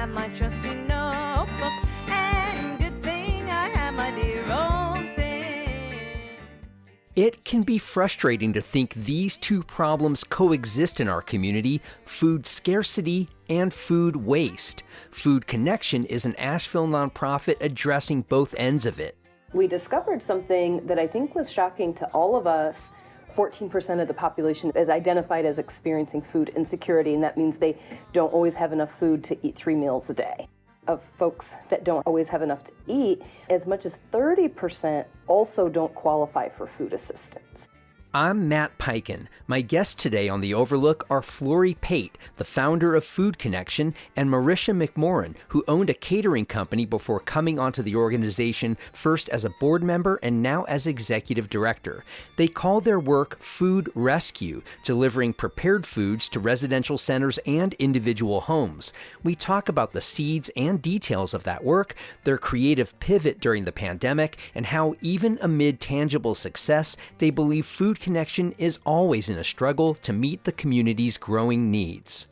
have my trusty notebook, and good thing I have my dear old pen. It can be frustrating to think these two problems coexist in our community: food scarcity and food waste. Food Connection is an Asheville nonprofit addressing both ends of it. We discovered something that I think was shocking to all of us. 14% of the population is identified as experiencing food insecurity, and that means they don't always have enough food to eat 3 meals a day. Of folks that don't always have enough to eat, as much as 30% also don't qualify for food assistance. I'm Matt Piken. My guests today on The Overlook are Flori, Pate, the founder of Food Connection, and Marisha MacMorran, who owned a catering company before coming onto the organization first as a board member and now as executive director. They call their work Food Rescue, delivering prepared foods to residential centers and individual homes. We talk about the seeds and details of that work, their creative pivot during the pandemic, and how even amid tangible success, they believe Food Connection is always in a struggle to meet the community's growing needs.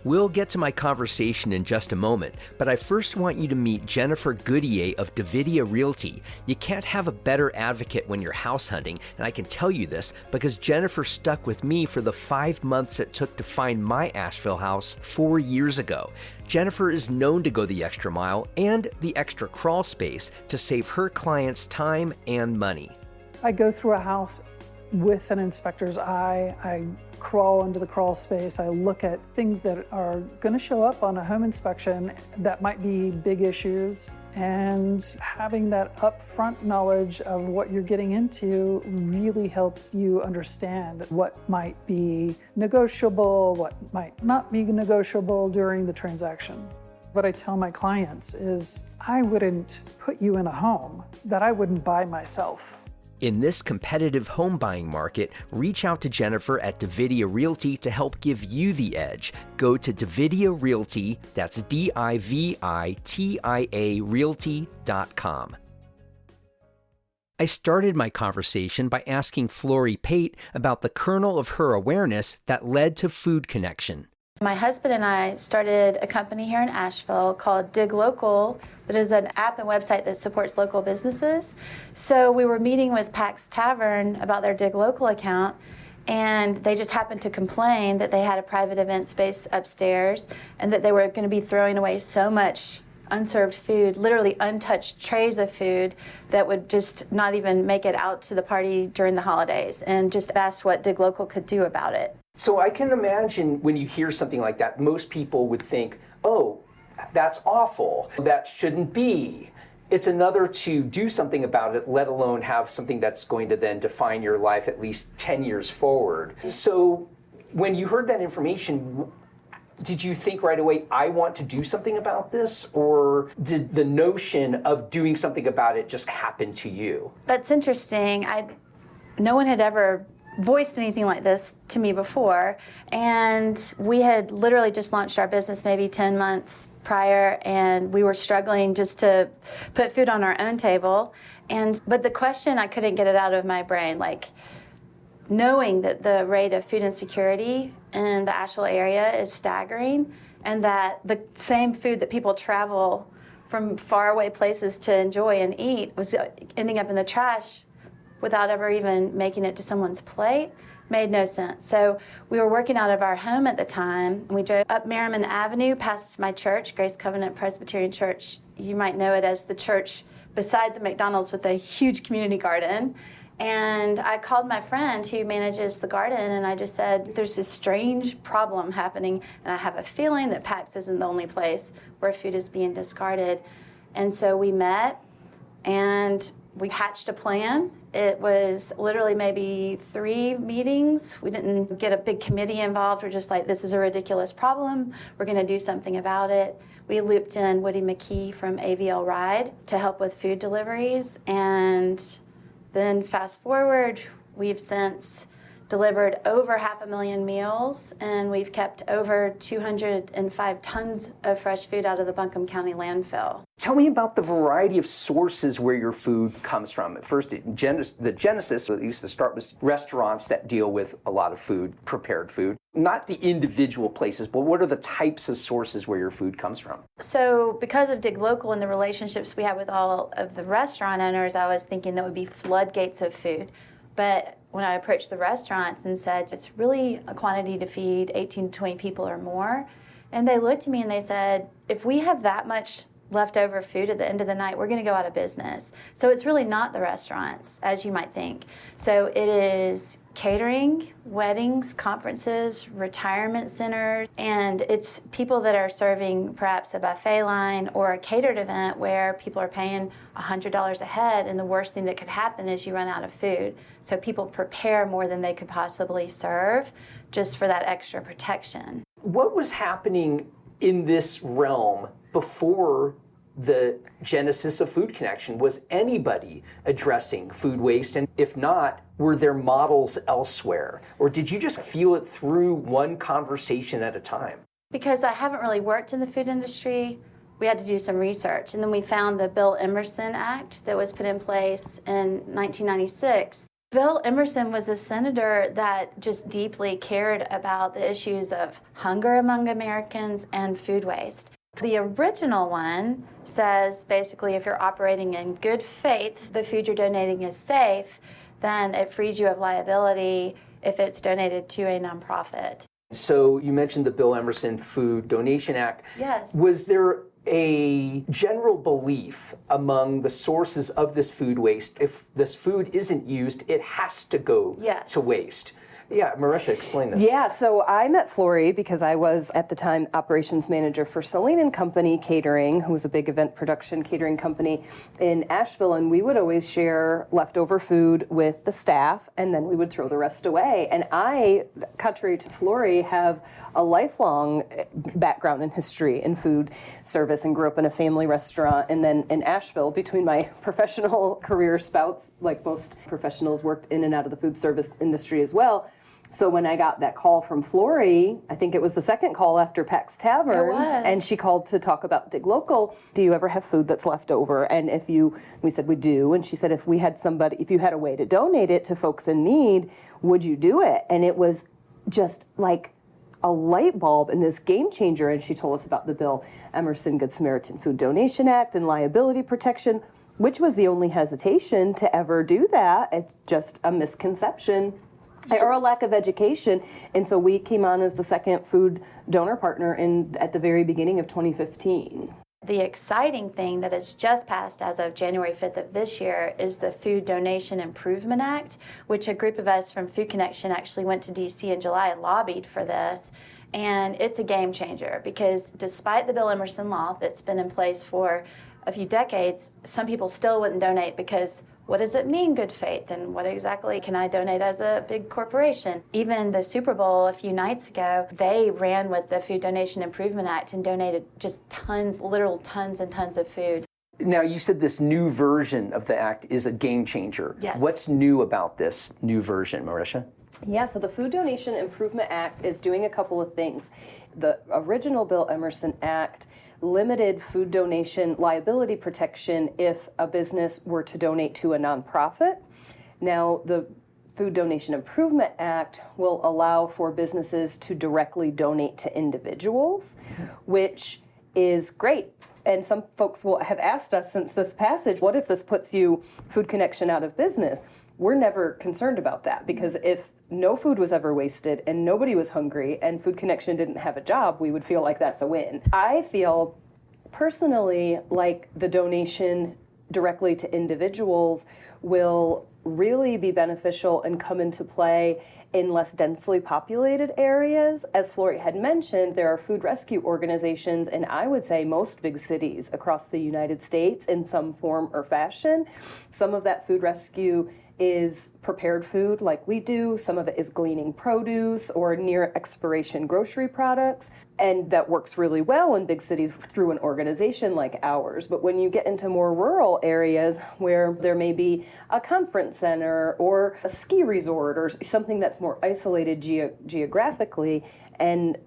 We'll get to my conversation in just a moment, but I first want you to meet Jennifer Goodyear of Davidia Realty. You can't have a better advocate when you're house hunting, and I can tell you this because Jennifer stuck with me for the 5 months it took to find my Asheville house 4 years ago. Jennifer is known to go the extra mile and the extra crawl space to save her clients time and money. I go through a house with an inspector's eye. I crawl into the crawl space. I look at things that are going to show up on a home inspection that might be big issues, and having that upfront knowledge of what you're getting into really helps you understand what might be negotiable, what might not be negotiable during the transaction. What I tell my clients is I wouldn't put you in a home that I wouldn't buy myself. In this competitive home buying market, reach out to Jennifer at Davidia Realty to help give you the edge. Go to Davidia Realty, that's DIVITIA Realty.com. I started my conversation by asking Flori Pate about the kernel of her awareness that led to Food Connection. My husband and I started a company here in Asheville called Dig Local, that is an app and website that supports local businesses. So we were meeting with Pax Tavern about their Dig Local account, and they just happened to complain that they had a private event space upstairs and that they were going to be throwing away so much unserved food, literally untouched trays of food that would just not even make it out to the party during the holidays, and just asked what Dig Local could do about it. So I can imagine when you hear something like that, most people would think, oh, that's awful. That shouldn't be. It's another to do something about it, let alone have something that's going to then define your life at least 10 years forward. So when you heard that information, did you think right away, I want to do something about this? Or did the notion of doing something about it just happen to you? That's interesting. No one had ever voiced anything like this to me before, and we had literally just launched our business maybe 10 months prior, and we were struggling just to put food on our own table. But the question, I couldn't get it out of my brain, like knowing that the rate of food insecurity in the Asheville area is staggering, and that the same food that people travel from faraway places to enjoy and eat was ending up in the trash without ever even making it to someone's plate, made no sense. So we were working out of our home at the time, and we drove up Merriman Avenue past my church, Grace Covenant Presbyterian Church. You might know it as the church beside the McDonald's with a huge community garden. And I called my friend who manages the garden, and I just said, there's this strange problem happening, and I have a feeling that Pax isn't the only place where food is being discarded. And so we met, and we hatched a plan. It was literally maybe 3 meetings. We didn't get a big committee involved. We're just like, this is a ridiculous problem. We're going to do something about it. We looped in Woody McKee from AVL Ride to help with food deliveries. And then fast forward, we've since delivered over 500,000 meals, and we've kept over 205 tons of fresh food out of the Buncombe County landfill. Tell me about the variety of sources where your food comes from. At first, the genesis, or at least the start, was restaurants that deal with a lot of food, prepared food. Not the individual places, but what are the types of sources where your food comes from? So because of Dig Local and the relationships we have with all of the restaurant owners, I was thinking that would be floodgates of food. But when I approached the restaurants and said, it's really a quantity to feed 18 to 20 people or more, and they looked at me and they said, if we have that much leftover food at the end of the night, we're going to go out of business. So it's really not the restaurants, as you might think. So it is catering, weddings, conferences, retirement centers, and it's people that are serving perhaps a buffet line or a catered event where people are paying $100 a head, and the worst thing that could happen is you run out of food. So people prepare more than they could possibly serve just for that extra protection. What was happening in this realm before the genesis of Food Connection? Was anybody addressing food waste? And if not, were there models elsewhere? Or did you just feel it through one conversation at a time? Because I haven't really worked in the food industry, we had to do some research. And then we found the Bill Emerson Act that was put in place in 1996. Bill Emerson was a senator that just deeply cared about the issues of hunger among Americans and food waste. The original one says basically if you're operating in good faith, the food you're donating is safe, then it frees you of liability if it's donated to a nonprofit. So you mentioned the Bill Emerson Food Donation Act. Yes. Was there a general belief among the sources of this food waste, if this food isn't used, it has to go to waste? Yeah, Marisha, explain this. Yeah, so I met Flori because I was at the time operations manager for Celine & Company Catering, who was a big event production catering company in Asheville, and we would always share leftover food with the staff, and then we would throw the rest away. And I, contrary to Flori, have a lifelong background in history in food service and grew up in a family restaurant, and then in Asheville, between my professional career spouts, like most professionals, worked in and out of the food service industry as well. So when I got that call from Flori, I think it was the second call after Peck's Tavern, and she called to talk about Dig Local. Do you ever have food that's left over? And we said we do, and she said if you had a way to donate it to folks in need, would you do it? And it was just like a light bulb and this game changer. And she told us about the Bill Emerson Good Samaritan Food Donation Act and liability protection, which was the only hesitation to ever do that. It's just a misconception. Or a lack of education, and so we came on as the second food donor partner at the very beginning of 2015. The exciting thing that has just passed as of January 5th of this year is the Food Donation Improvement Act, which a group of us from Food Connection actually went to D.C. in July and lobbied for this. And it's a game changer because despite the Bill Emerson law that's been in place for a few decades, some people still wouldn't donate because what does it mean, good faith? And what exactly can I donate as a big corporation? Even the Super Bowl a few nights ago, they ran with the Food Donation Improvement Act and donated just tons, literal tons and tons of food. Now, you said this new version of the act is a game changer. Yes. What's new about this new version, Marisha? Yeah, so the Food Donation Improvement Act is doing a couple of things. The original Bill Emerson Act limited food donation liability protection if a business were to donate to a nonprofit. Now, the Food Donation Improvement Act will allow for businesses to directly donate to individuals, which is great. And some folks will have asked us since this passage, what if this puts you, Food Connection, out of business? We're never concerned about that, because if no food was ever wasted and nobody was hungry and Food Connection didn't have a job, we would feel like that's a win. I feel personally like the donation directly to individuals will really be beneficial and come into play in less densely populated areas. As Flori had mentioned, there are food rescue organizations in, I would say, most big cities across the United States in some form or fashion. Some of that food rescue is prepared food like we do. Some of it is gleaning produce or near expiration grocery products. And that works really well in big cities through an organization like ours. But when you get into more rural areas where there may be a conference center or a ski resort or something that's more isolated geographically, and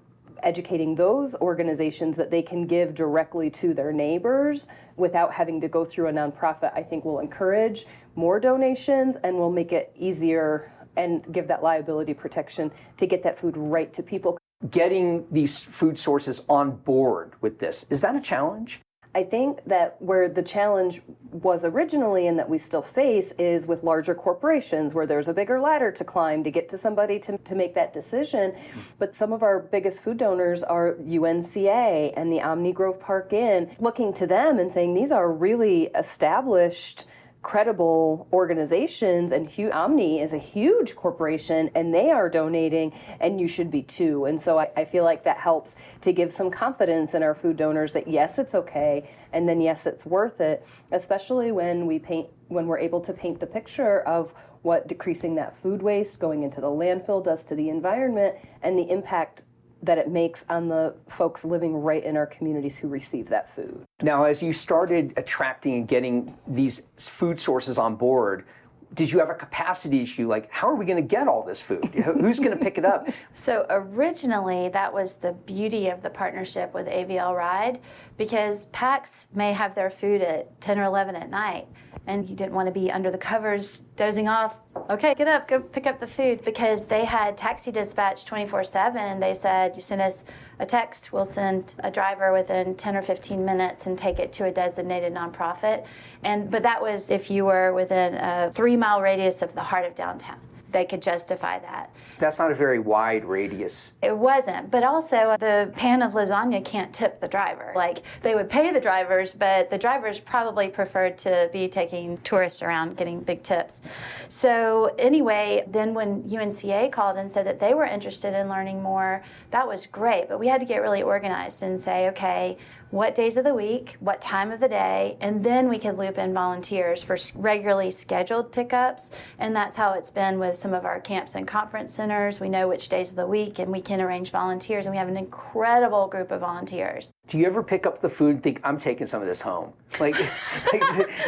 educating those organizations that they can give directly to their neighbors without having to go through a nonprofit, I think will encourage more donations and will make it easier and give that liability protection to get that food right to people. Getting these food sources on board with this, is that a challenge? I think that where the challenge was originally and that we still face is with larger corporations where there's a bigger ladder to climb to get to somebody to make that decision. But some of our biggest food donors are UNCA and the Omni Grove Park Inn, looking to them and saying these are really established, credible organizations, and Omni is a huge corporation and they are donating and you should be too. And so I feel like that helps to give some confidence in our food donors that yes, it's okay, and then yes, it's worth it, especially when we're able to paint the picture of what decreasing that food waste going into the landfill does to the environment and the impact that it makes on the folks living right in our communities who receive that food. Now, as you started attracting and getting these food sources on board, did you have a capacity issue? Like, how are we going to get all this food? Who's going to pick it up? So originally, that was the beauty of the partnership with AVL Ride, because PACs may have their food at 10 or 11 at night, and you didn't want to be under the covers dozing off. Okay, get up, go pick up the food, because they had taxi dispatch 24/7. They said, you send us a text, we'll send a driver within 10 or 15 minutes and take it to a designated nonprofit. But that was if you were within a 3-mile radius of the heart of downtown. They could justify that. That's not a very wide radius. It wasn't, but also the pan of lasagna can't tip the driver. Like, they would pay the drivers, but the drivers probably preferred to be taking tourists around getting big tips. So anyway, then when UNCA called and said that they were interested in learning more, that was great, but we had to get really organized and say, okay, what days of the week, what time of the day, and then we could loop in volunteers for regularly scheduled pickups, and that's how it's been with some of our camps and conference centers. We know which days of the week, and we can arrange volunteers, and we have an incredible group of volunteers. Do you ever pick up the food and think, I'm taking some of this home? Like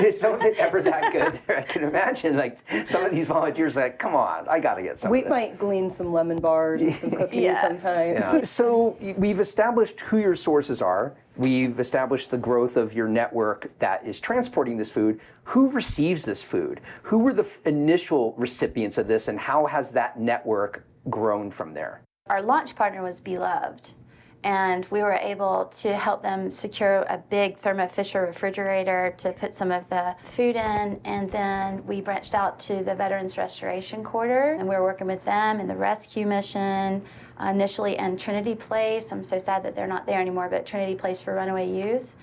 is some of it ever that good? I can imagine, like, some of these volunteers are like, come on, I got to get some of it. We might glean some lemon bars and some cookies sometimes. Yeah. So we've established who your sources are. We've established the growth of your network that is transporting this food. Who receives this food? Who were the initial recipients of this, and how has that network grown from there? Our launch partner was Beloved, and we were able to help them secure a big Thermo Fisher refrigerator to put some of the food in, and then we branched out to the Veterans Restoration Quarter, and we were working with them and the Rescue Mission, initially in Trinity Place. I'm so sad that they're not there anymore, but Trinity Place for Runaway Youth.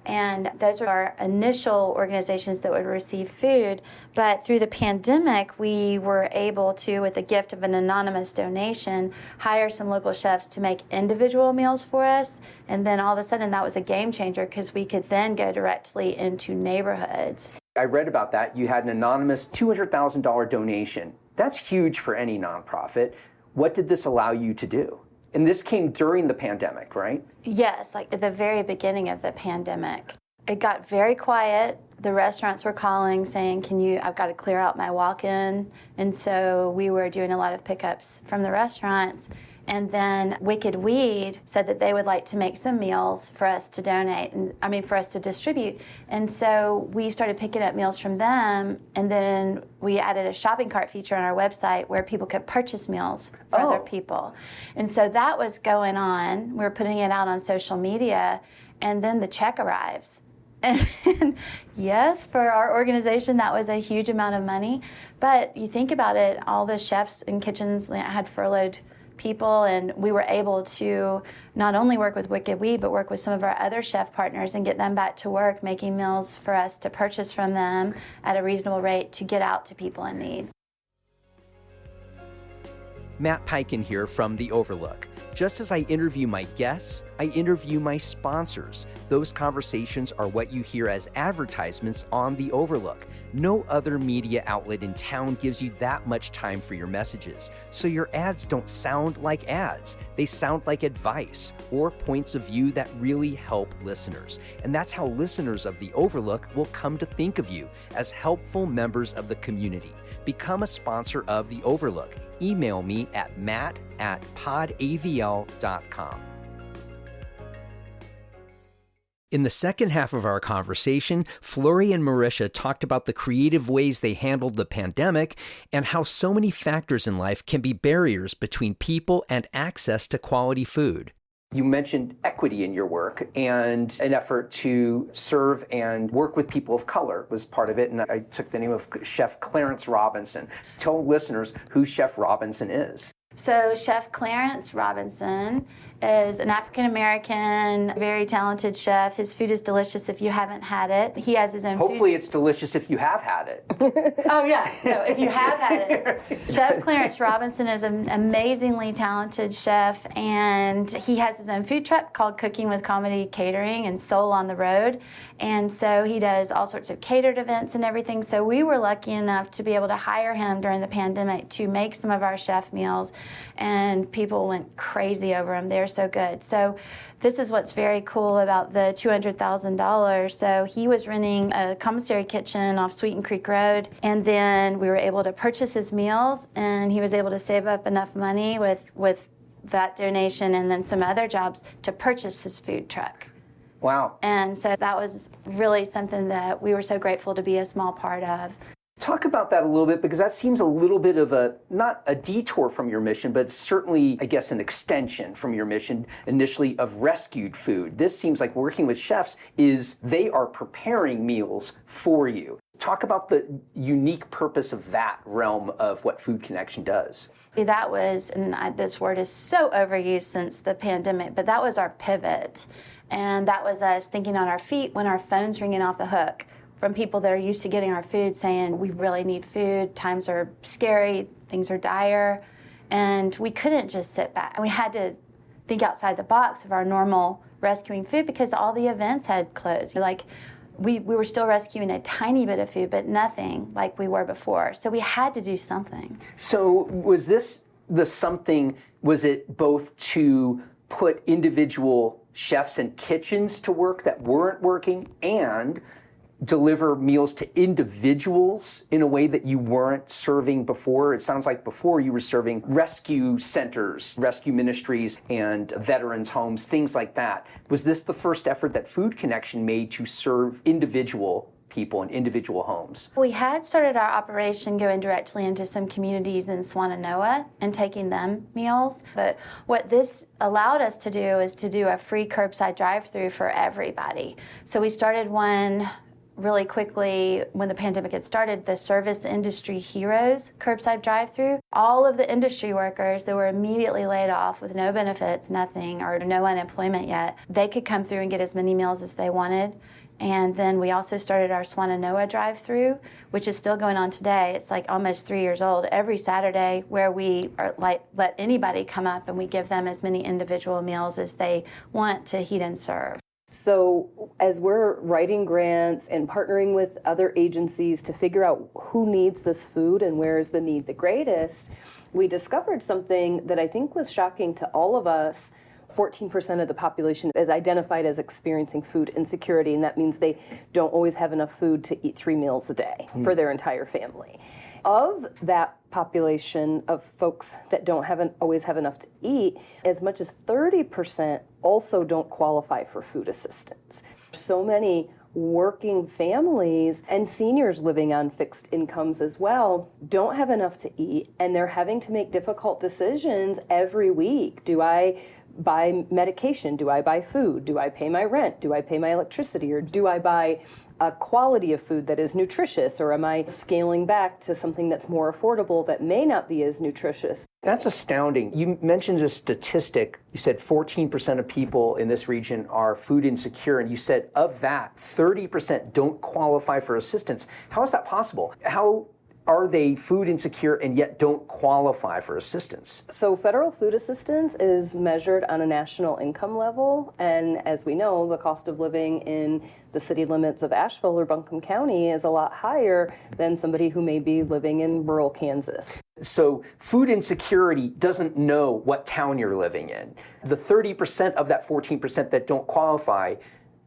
And those are our initial organizations that would receive food. But through the pandemic, we were able to, with the gift of an anonymous donation, hire some local chefs to make individual meals for us. And then all of a sudden, that was a game changer, because we could then go directly into neighborhoods. I read about that. You had an anonymous $200,000 donation. That's huge for any nonprofit. What did this allow you to do? And this came during the pandemic, right? Yes, like at the very beginning of the pandemic. It got very quiet. The restaurants were calling saying, I've got to clear out my walk-in. And so we were doing a lot of pickups from the restaurants. And then Wicked Weed said that they would like to make some meals for us to donate, for us to distribute. And so we started picking up meals from them, and then we added a shopping cart feature on our website where people could purchase meals for other people. And so that was going on. We were putting it out on social media, and then the check arrives. And yes, for our organization, that was a huge amount of money. But you think about it, all the chefs and kitchens had furloughed people, and we were able to not only work with Wicked Weed, but work with some of our other chef partners and get them back to work making meals for us to purchase from them at a reasonable rate to get out to people in need. Matt Peiken here from The Overlook. Just as I interview my guests, I interview my sponsors. Those conversations are what you hear as advertisements on The Overlook. No other media outlet in town gives you that much time for your messages, so your ads don't sound like ads. They sound like advice or points of view that really help listeners. And that's how listeners of The Overlook will come to think of you, as helpful members of the community. Become a sponsor of The Overlook. Email me at matt@podavl.com. In the second half of our conversation, Flori and Marisha talked about the creative ways they handled the pandemic and how so many factors in life can be barriers between people and access to quality food. You mentioned equity in your work, and an effort to serve and work with people of color was part of it, and I took the name of Chef Clarence Robinson. Tell listeners who Chef Robinson is. So Chef Clarence Robinson is an African-American, very talented chef. His food is delicious if you haven't had it. He has his own Hopefully it's delicious if you have had it. Oh yeah, no, if you have had it. Chef Clarence Robinson is an amazingly talented chef, and he has his own food truck called Cooking with Comedy Catering and Soul on the Road. And so he does all sorts of catered events and everything. So we were lucky enough to be able to hire him during the pandemic to make some of our chef meals, and people went crazy over them. They're so good. So this is what's very cool about the $200,000. So he was renting a commissary kitchen off Sweeten Creek Road, and then we were able to purchase his meals, and he was able to save up enough money with that donation and then some other jobs to purchase his food truck. Wow. And so that was really something that we were so grateful to be a small part of. Talk about that a little bit, because that seems a little bit of not a detour from your mission, but certainly, I guess, an extension from your mission initially of rescued food. This seems like working with chefs is they are preparing meals for you. Talk about the unique purpose of that realm of what Food Connection does. That was, and this word is so overused since the pandemic, but that was our pivot. And that was us thinking on our feet when our phone's ringing off the hook from people that are used to getting our food saying, we really need food, times are scary, things are dire, and we couldn't just sit back. We had to think outside the box of our normal rescuing food because all the events had closed. Like, we were still rescuing a tiny bit of food, but nothing like we were before. So we had to do something. So was this the something, was it both to put individual chefs and kitchens to work that weren't working and deliver meals to individuals in a way that you weren't serving before? It sounds like before you were serving rescue centers, rescue ministries, and veterans' homes, things like that. Was this the first effort that Food Connection made to serve individual people in individual homes? We had started our operation going directly into some communities in Swannanoa and taking them meals. But what this allowed us to do is to do a free curbside drive-through for everybody. So we started one really quickly when the pandemic had started, the Service Industry Heroes curbside drive-through. All of the industry workers that were immediately laid off with no benefits, nothing, or no unemployment yet, they could come through and get as many meals as they wanted. And then we also started our Swannanoa drive-through, which is still going on today. It's like almost 3 years old. Every Saturday, where we are let anybody come up and we give them as many individual meals as they want to heat and serve. So as we're writing grants and partnering with other agencies to figure out who needs this food and where is the need the greatest, we discovered something that I think was shocking to all of us. 14% of the population is identified as experiencing food insecurity, and that means they don't always have enough food to eat 3 meals a day for their entire family. Of that population of folks that don't always have enough to eat, as much as 30% also don't qualify for food assistance. So many working families and seniors living on fixed incomes as well don't have enough to eat, and they're having to make difficult decisions every week. Do I buy medication? Do I buy food? Do I pay my rent? Do I pay my electricity? Or do I buy a quality of food that is nutritious? Or am I scaling back to something that's more affordable that may not be as nutritious? That's astounding. You mentioned a statistic. You said 14% of people in this region are food insecure, and you said of that, 30% don't qualify for assistance. How is that possible? How are they food insecure and yet don't qualify for assistance? So federal food assistance is measured on a national income level, and as we know, the cost of living in the city limits of Asheville or Buncombe County is a lot higher than somebody who may be living in rural Kansas. So food insecurity doesn't know what town you're living in. The 30% of that 14% that don't qualify,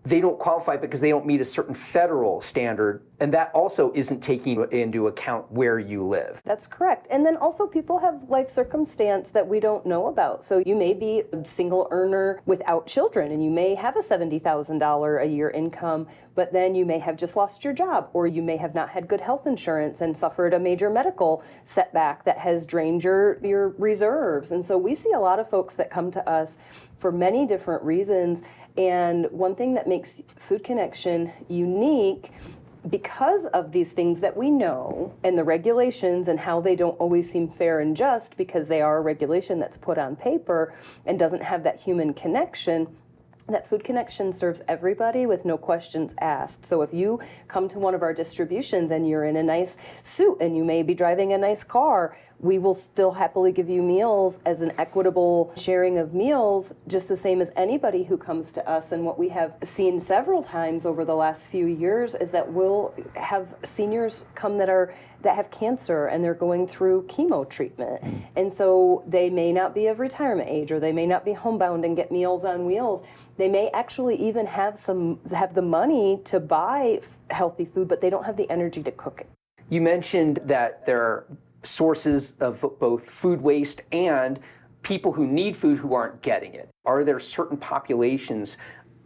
they don't qualify because they don't meet a certain federal standard, and that also isn't taking into account where you live. That's correct. And then also people have life circumstance that we don't know about. So you may be a single earner without children, and you may have a $70,000 a year income, but then you may have just lost your job, or you may have not had good health insurance and suffered a major medical setback that has drained your reserves. And so we see a lot of folks that come to us for many different reasons. And one thing that makes Food Connection unique, because of these things that we know and the regulations and how they don't always seem fair and just because they are a regulation that's put on paper and doesn't have that human connection, that Food Connection serves everybody with no questions asked. So if you come to one of our distributions and you're in a nice suit and you may be driving a nice car, we will still happily give you meals as an equitable sharing of meals, just the same as anybody who comes to us. And what we have seen several times over the last few years is that we'll have seniors come that have cancer and they're going through chemo treatment. And so they may not be of retirement age, or they may not be homebound and get Meals on Wheels. They may actually even have the money to buy healthy food, but they don't have the energy to cook it. You mentioned that there are sources of both food waste and people who need food who aren't getting it. Are there certain populations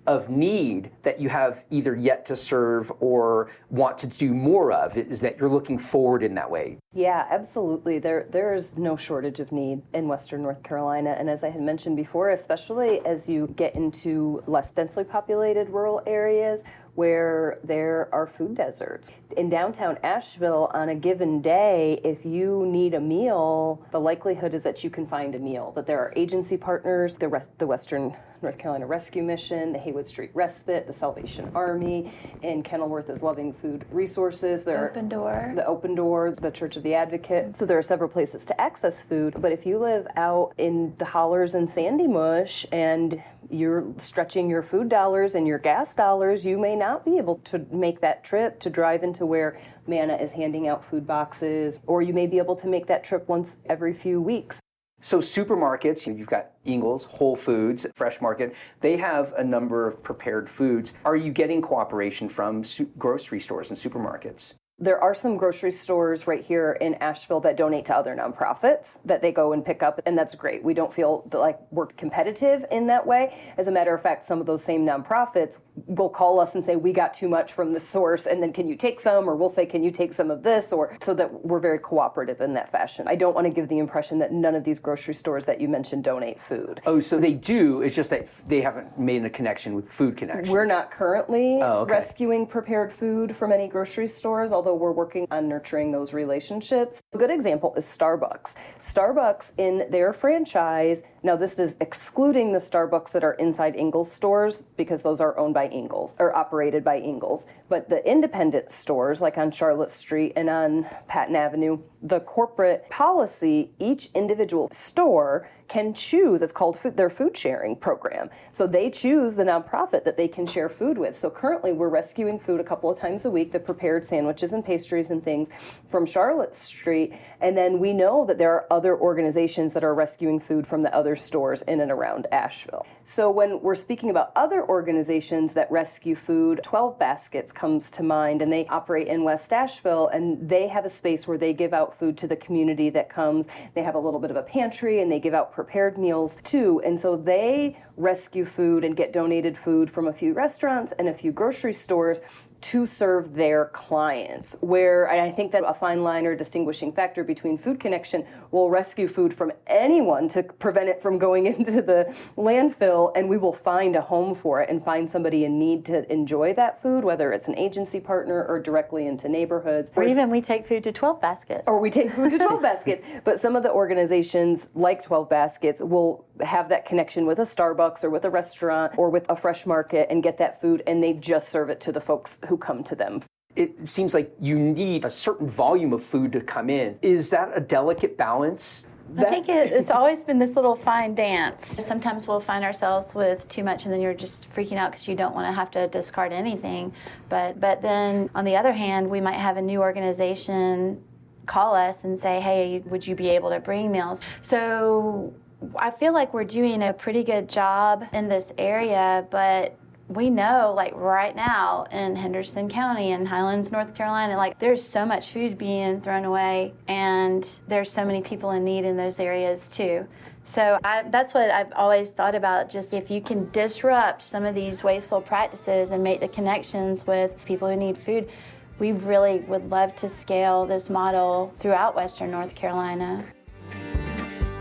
of need that you have either yet to serve or want to do more of? Is that you're looking forward in that way? Yeah, absolutely. There is no shortage of need in Western North Carolina. And as I had mentioned before, especially as you get into less densely populated rural areas where there are food deserts. In downtown Asheville, on a given day, if you need a meal, the likelihood is that you can find a meal. That there are agency partners, the Western North Carolina Rescue Mission, the Haywood Street Respite, the Salvation Army, in Kenilworth is Loving Food Resources. Open Door. The Open Door, the Church of the Advocate. So there are several places to access food. But if you live out in the hollers and Sandy Mush and you're stretching your food dollars and your gas dollars, you may not be able to make that trip to drive into where Manna is handing out food boxes, or you may be able to make that trip once every few weeks. So supermarkets, you've got Ingles, Whole Foods, Fresh Market, they have a number of prepared foods. Are you getting cooperation from grocery stores and supermarkets? There are some grocery stores right here in Asheville that donate to other nonprofits that they go and pick up, and that's great. We don't feel like we're competitive in that way. As a matter of fact, some of those same nonprofits will call us and say, we got too much from this source, and then can you take some? Or we'll say, can you take some of this? Or so that we're very cooperative in that fashion. I don't want to give the impression that none of these grocery stores that you mentioned donate food. Oh, so they do, it's just that they haven't made a connection with Food Connection. We're not currently rescuing prepared food from any grocery stores, although we're working on nurturing those relationships. A good example is Starbucks. Starbucks in their franchise, now this is excluding the Starbucks that are inside Ingles stores because those are owned by Ingles or operated by Ingles, but the independent stores like on Charlotte Street and on Patton Avenue, the corporate policy, each individual store can choose, it's called their food sharing program. So they choose the nonprofit that they can share food with. So currently we're rescuing food a couple of times a week, the prepared sandwiches and pastries and things from Charlotte Street. And then we know that there are other organizations that are rescuing food from the other stores in and around Asheville. So when we're speaking about other organizations that rescue food, 12 Baskets comes to mind, and they operate in West Asheville, and they have a space where they give out food to the community that comes. They have a little bit of a pantry, and they give out prepared meals too. And so they rescue food and get donated food from a few restaurants and a few grocery stores to serve their clients, where I think that a fine line or distinguishing factor between Food Connection will rescue food from anyone to prevent it from going into the landfill, and we will find a home for it and find somebody in need to enjoy that food, whether it's an agency partner or directly into neighborhoods. Or even we take food to 12 Baskets. Or we take food to 12 Baskets. But some of the organizations like 12 Baskets will have that connection with a Starbucks or with a restaurant or with a Fresh Market and get that food, and they just serve it to the folks who come to them. it seems like you need a certain volume of food to come in. Is that a delicate balance? I think it's always been this little fine dance. Sometimes we'll find ourselves with too much and then you're just freaking out because you don't want to have to discard anything. But then on the other hand, we might have a new organization call us and say, hey, would you be able to bring meals? So I feel like we're doing a pretty good job in this area, but we know, like right now in Henderson County and Highlands, North Carolina, like there's so much food being thrown away and there's so many people in need in those areas too. So that's what I've always thought about, just if you can disrupt some of these wasteful practices and make the connections with people who need food, we really would love to scale this model throughout Western North Carolina.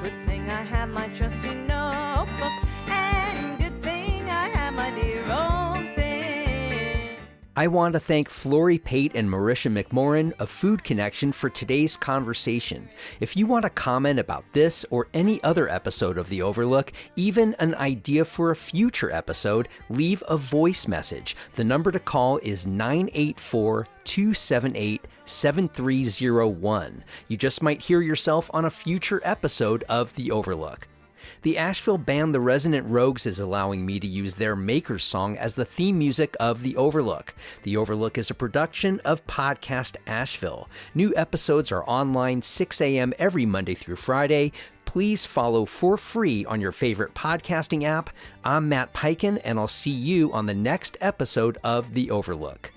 Good thing I have my trusty notebook, and good thing I have my dear old pen. I want to thank Flori, Pate, and Marisha MacMorran of Food Connection for today's conversation. If you want to comment about this or any other episode of The Overlook, even an idea for a future episode, leave a voice message. The number to call is 984-278-7301. You just might hear yourself on a future episode of The Overlook. The Asheville band The Resonant Rogues is allowing me to use their Maker's Song as the theme music of The Overlook. The Overlook is a production of Podcast Asheville. New episodes are online 6 a.m. every Monday through Friday. Please follow for free on your favorite podcasting app. I'm Matt Peiken, and I'll see you on the next episode of The Overlook.